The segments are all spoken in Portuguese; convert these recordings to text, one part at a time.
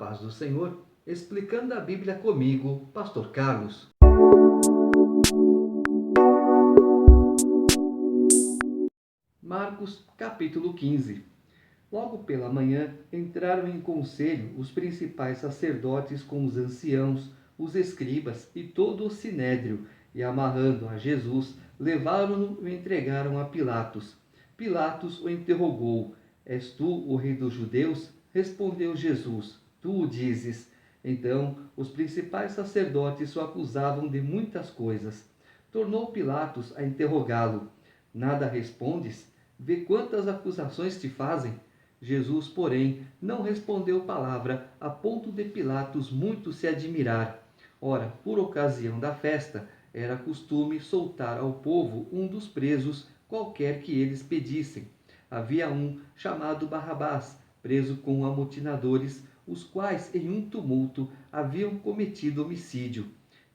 paz do Senhor, explicando a Bíblia comigo, Pastor Carlos. Marcos, capítulo 15. Logo pela manhã, entraram em conselho os principais sacerdotes com os anciãos, os escribas e todo o sinédrio, e amarrando a Jesus, levaram-no e entregaram a Pilatos. Pilatos o interrogou: És tu o rei dos judeus? Respondeu Jesus: Tu o dizes. Então, os principais sacerdotes o acusavam de muitas coisas. Tornou Pilatos a interrogá-lo: Nada respondes? Vê quantas acusações te fazem. Jesus, porém, não respondeu palavra, a ponto de Pilatos muito se admirar. Ora, por ocasião da festa, era costume soltar ao povo um dos presos, qualquer que eles pedissem. Havia um chamado Barrabás, preso com amotinadores, os quais, em um tumulto, haviam cometido homicídio.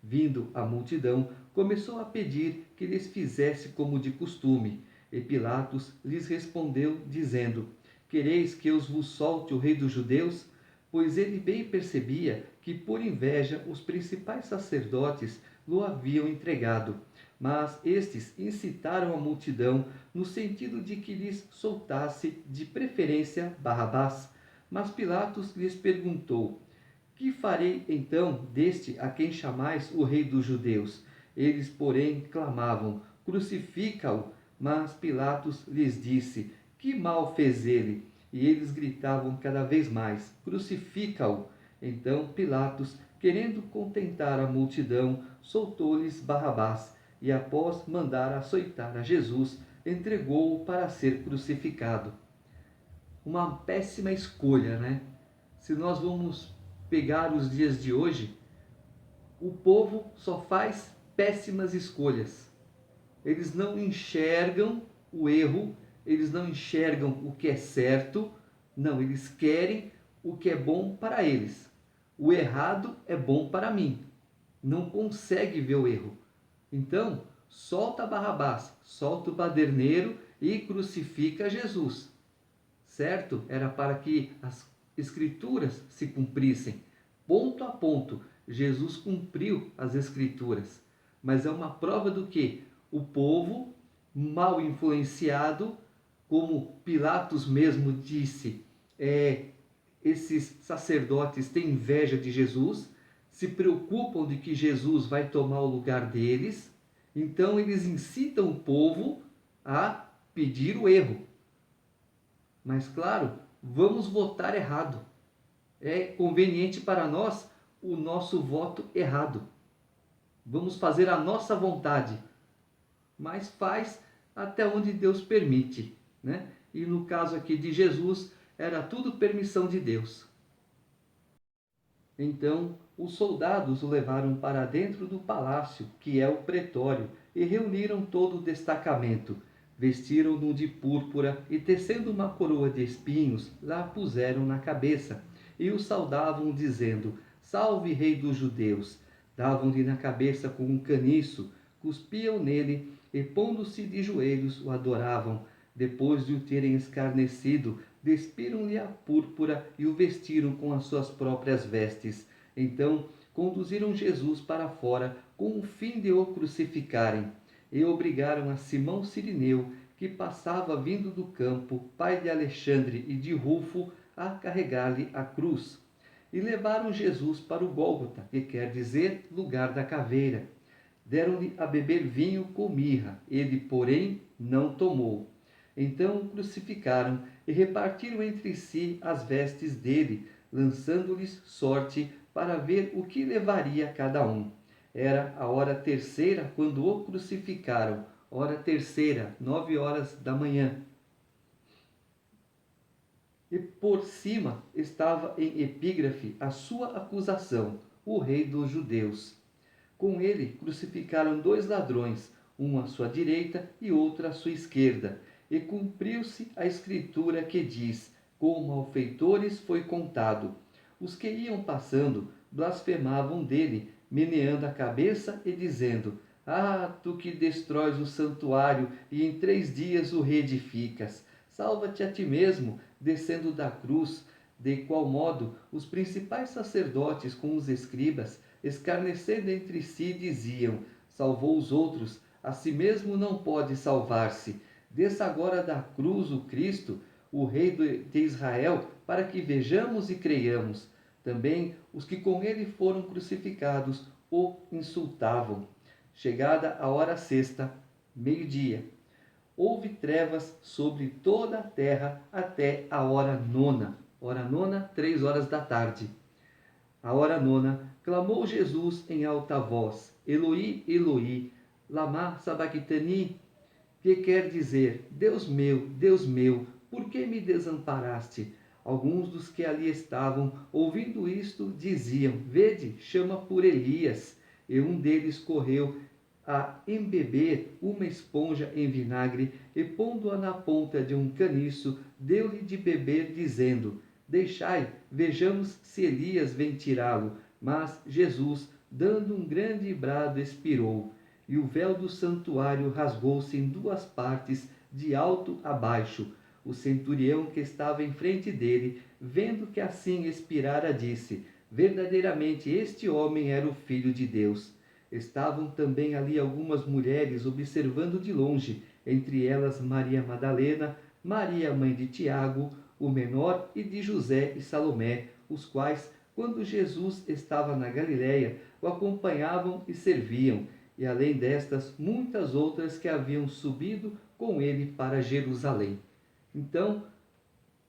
Vindo a multidão, começou a pedir que lhes fizesse como de costume. E Pilatos lhes respondeu, dizendo: Quereis que eu vos solte o rei dos judeus? Pois ele bem percebia que, por inveja, os principais sacerdotes lo haviam entregado. Mas estes incitaram a multidão no sentido de que lhes soltasse, de preferência, Barrabás. Mas Pilatos lhes perguntou: Que farei então deste a quem chamais o rei dos judeus? Eles, porém, clamavam: Crucifica-o! Mas Pilatos lhes disse: Que mal fez ele? E eles gritavam cada vez mais: Crucifica-o! Então Pilatos, querendo contentar a multidão, soltou-lhes Barrabás, e após mandar açoitar a Jesus, entregou-o para ser crucificado. Uma péssima escolha, né? Se nós vamos pegar os dias de hoje, o povo só faz péssimas escolhas. Eles não enxergam o erro, eles não enxergam o que é certo, não, eles querem o que é bom para eles. O errado é bom para mim. Não consegue ver o erro. Então, solta Barrabás, solta o baderneiro e crucifica Jesus. Certo? Era para que as escrituras se cumprissem. Ponto a ponto, Jesus cumpriu as escrituras. Mas é uma prova do que? O povo, mal influenciado, como Pilatos mesmo disse, esses sacerdotes têm inveja de Jesus, se preocupam de que Jesus vai tomar o lugar deles, então eles incitam o povo a pedir o erro. Mas claro, vamos votar errado. É conveniente para nós o nosso voto errado. Vamos fazer a nossa vontade, mas faz até onde Deus permite, né? E no caso aqui de Jesus, era tudo permissão de Deus. Então, os soldados o levaram para dentro do palácio, que é o pretório, e reuniram todo o destacamento. Vestiram-no de púrpura e, tecendo uma coroa de espinhos, lá puseram na cabeça. E o saudavam, dizendo: Salve, Rei dos Judeus! Davam-lhe na cabeça com um caniço, cuspiam nele e, pondo-se de joelhos, o adoravam. Depois de o terem escarnecido, despiram-lhe a púrpura e o vestiram com as suas próprias vestes. Então conduziram Jesus para fora com o fim de o crucificarem. E obrigaram a Simão Cirineu, que passava vindo do campo, pai de Alexandre e de Rufo, a carregar-lhe a cruz. E levaram Jesus para o Gólgota, que quer dizer lugar da caveira. Deram-lhe a beber vinho com mirra, ele, porém, não tomou. Então o crucificaram e repartiram entre si as vestes dele, lançando-lhes sorte para ver o que levaria cada um. Era a hora terceira quando o crucificaram. Hora terceira, 9 horas da manhã. E por cima estava em epígrafe a sua acusação: o rei dos judeus. Com ele crucificaram 2 ladrões, um à sua direita e outro à sua esquerda. E cumpriu-se a escritura que diz: com malfeitores foi contado. Os que iam passando blasfemavam dele, meneando a cabeça e dizendo: Ah, tu que destróis o santuário e em 3 dias o reedificas, salva-te a ti mesmo, descendo da cruz. De qual modo os principais sacerdotes com os escribas, escarnecendo entre si, diziam: salvou os outros, a si mesmo não pode salvar-se. Desça agora da cruz o Cristo, o Rei de Israel, para que vejamos e creiamos. Também os que com ele foram crucificados o insultavam. Chegada a hora sexta, meio-dia, houve trevas sobre toda a terra até a hora nona. Hora nona, 3 horas da tarde. A hora nona, clamou Jesus em alta voz: Eloi, Eloi, lama sabachthani, que quer dizer: Deus meu, por que me desamparaste? Alguns dos que ali estavam, ouvindo isto, diziam: vede, chama por Elias. E um deles correu a embeber uma esponja em vinagre e, pondo-a na ponta de um caniço, deu-lhe de beber, dizendo: deixai, vejamos se Elias vem tirá-lo. Mas Jesus, dando um grande brado, expirou, e o véu do santuário rasgou-se em 2 partes, de alto a baixo. O centurião que estava em frente dele, vendo que assim expirara, disse: verdadeiramente este homem era o Filho de Deus. Estavam também ali algumas mulheres observando de longe, entre elas Maria Madalena, Maria, mãe de Tiago, o menor, e de José e Salomé, os quais, quando Jesus estava na Galiléia, o acompanhavam e serviam, e além destas, muitas outras que haviam subido com ele para Jerusalém. Então,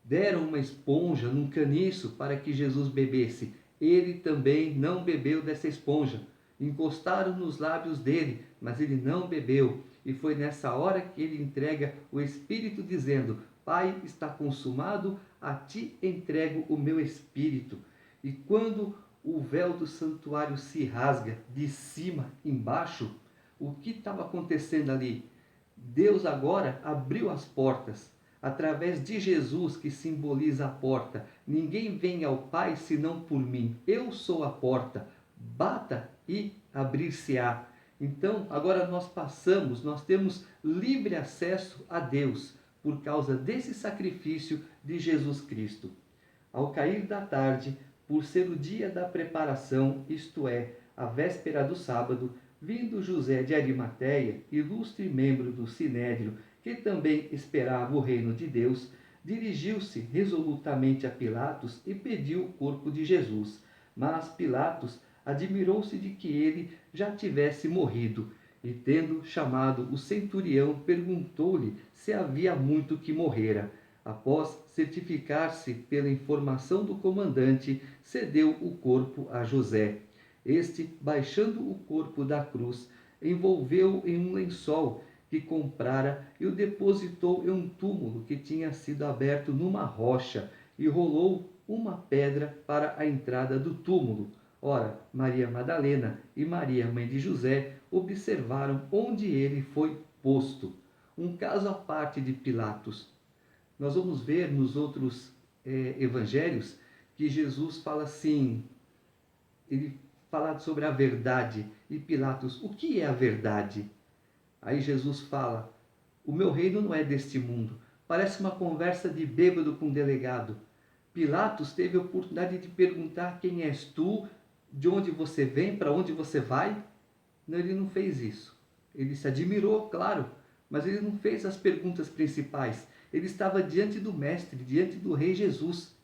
deram uma esponja num caniço para que Jesus bebesse. Ele também não bebeu dessa esponja. Encostaram nos lábios dele, mas ele não bebeu. E foi nessa hora que ele entrega o Espírito, dizendo: Pai, está consumado, a ti entrego o meu Espírito. E quando o véu do santuário se rasga de cima embaixo, o que estava acontecendo ali? Deus agora abriu as portas. Através de Jesus, que simboliza a porta. Ninguém vem ao Pai senão por mim. Eu sou a porta. Bata e abrir-se-á. Então, agora nós temos livre acesso a Deus por causa desse sacrifício de Jesus Cristo. Ao cair da tarde, por ser o dia da preparação, isto é, a véspera do sábado, vindo José de Arimateia, ilustre membro do Sinédrio, que também esperava o reino de Deus, dirigiu-se resolutamente a Pilatos e pediu o corpo de Jesus. Mas Pilatos admirou-se de que ele já tivesse morrido, e tendo chamado o centurião, perguntou-lhe se havia muito que morrera. Após certificar-se pela informação do comandante, cedeu o corpo a José. Este, baixando o corpo da cruz, envolveu-o em um lençol que comprara e o depositou em um túmulo que tinha sido aberto numa rocha, e rolou uma pedra para a entrada do túmulo. Ora, Maria Madalena e Maria, mãe de José, observaram onde ele foi posto. Um caso à parte de Pilatos. Nós vamos ver nos outros evangelhos que Jesus fala assim, ele fala sobre a verdade, e Pilatos: o que é a verdade? Aí Jesus fala: o meu reino não é deste mundo. Parece uma conversa de bêbado com um delegado. Pilatos teve a oportunidade de perguntar: quem és tu? De onde você vem? Para onde você vai? Não, ele não fez isso. Ele se admirou, claro, mas ele não fez as perguntas principais. Ele estava diante do Mestre, diante do Rei Jesus.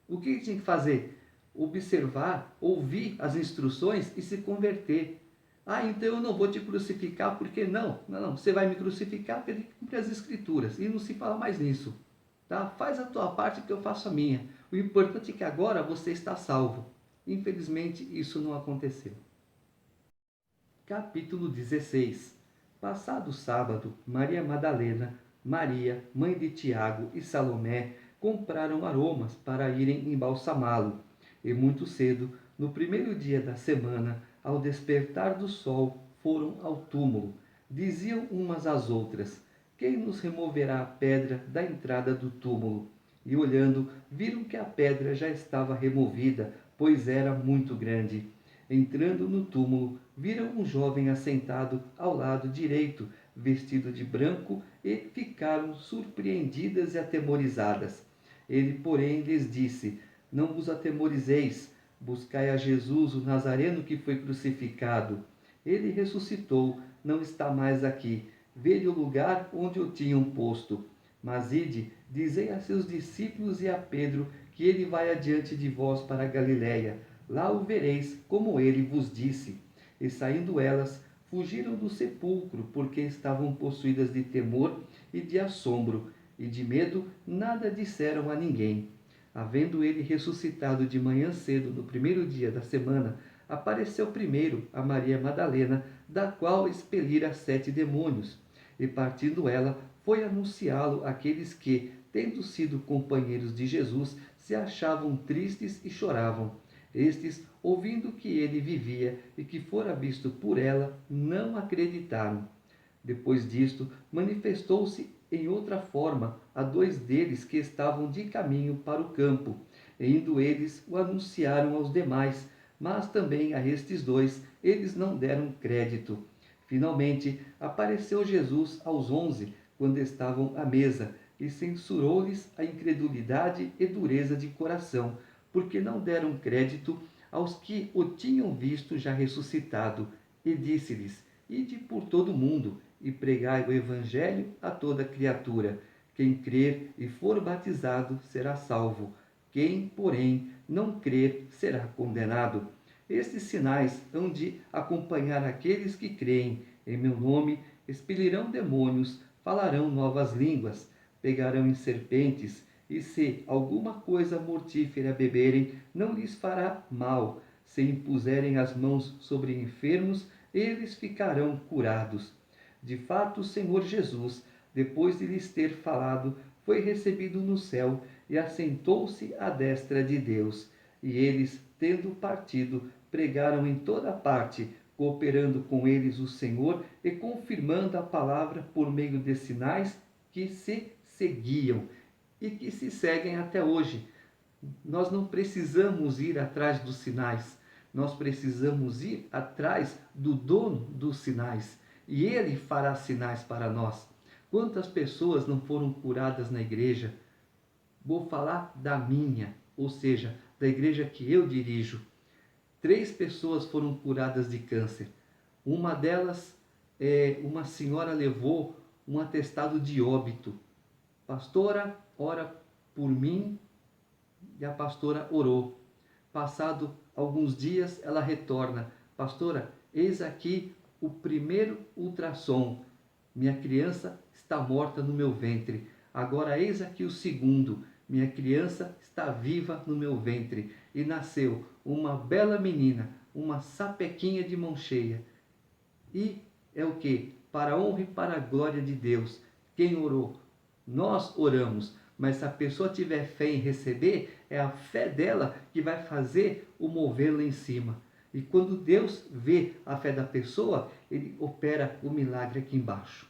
O que ele tinha que fazer? Observar, ouvir as instruções e se converter. Ah, então eu não vou te crucificar, porque não? Não, você vai me crucificar porque tem que cumprir as escrituras. E não se fala mais nisso. Tá? Faz a tua parte que eu faço a minha. O importante é que agora você está salvo. Infelizmente, isso não aconteceu. Capítulo 16. Passado o sábado, Maria Madalena, Maria, mãe de Tiago e Salomé compraram aromas para irem embalsamá-lo. E muito cedo, no primeiro dia da semana, ao despertar do sol, foram ao túmulo. Diziam umas às outras: quem nos removerá a pedra da entrada do túmulo? E olhando, viram que a pedra já estava removida, pois era muito grande. Entrando no túmulo, viram um jovem assentado ao lado direito, vestido de branco, e ficaram surpreendidas e atemorizadas. Ele, porém, lhes disse: Não vos atemorizeis, buscai a Jesus, o Nazareno que foi crucificado. Ele ressuscitou, não está mais aqui. Vede o lugar onde o tinham posto. Mas ide, dizei a seus discípulos e a Pedro que ele vai adiante de vós para a Galiléia. Lá o vereis, como ele vos disse. E saindo elas, fugiram do sepulcro, porque estavam possuídas de temor e de assombro, e de medo nada disseram a ninguém. Havendo ele ressuscitado de manhã cedo, no primeiro dia da semana, apareceu primeiro a Maria Madalena, da qual expelira 7 demônios. E partindo ela, foi anunciá-lo àqueles que, tendo sido companheiros de Jesus, se achavam tristes e choravam. Estes, ouvindo que ele vivia e que fora visto por ela, não acreditaram. Depois disto, manifestou-se em outra forma a 2 deles que estavam de caminho para o campo. E indo eles, o anunciaram aos demais, mas também a estes 2 eles não deram crédito. Finalmente, apareceu Jesus aos 11, quando estavam à mesa, e censurou-lhes a incredulidade e dureza de coração, porque não deram crédito aos que o tinham visto já ressuscitado, e disse-lhes: Ide por todo o mundo e pregai o Evangelho a toda criatura. Quem crer e for batizado será salvo. Quem, porém, não crer será condenado. Estes sinais hão de acompanhar aqueles que creem. Em meu nome expelirão demônios, falarão novas línguas, pegarão em serpentes, e se alguma coisa mortífera beberem, não lhes fará mal. Se impuserem as mãos sobre enfermos, eles ficarão curados. De fato, o Senhor Jesus, depois de lhes ter falado, foi recebido no céu e assentou-se à destra de Deus. E eles, tendo partido, pregaram em toda parte, cooperando com eles o Senhor e confirmando a palavra por meio de sinais que se seguiam e que se seguem até hoje. Nós não precisamos ir atrás dos sinais, nós precisamos ir atrás do dono dos sinais, e ele fará sinais para nós. Quantas pessoas não foram curadas na igreja? Vou falar da minha, ou seja, da igreja que eu dirijo. 3 pessoas foram curadas de câncer. Uma delas, uma senhora levou um atestado de óbito. Pastora, ora por mim. E a pastora orou. Passado alguns dias, ela retorna: Pastora, eis aqui o primeiro ultrassom. Minha criança está morta no meu ventre. Agora eis aqui o segundo. Minha criança está viva no meu ventre. E nasceu uma bela menina, uma sapequinha de mão cheia. E é o que? Para a honra e para a glória de Deus. Quem orou? Nós oramos. Mas se a pessoa tiver fé em receber, é a fé dela que vai fazer o mover lá em cima. E quando Deus vê a fé da pessoa, ele opera o milagre aqui embaixo.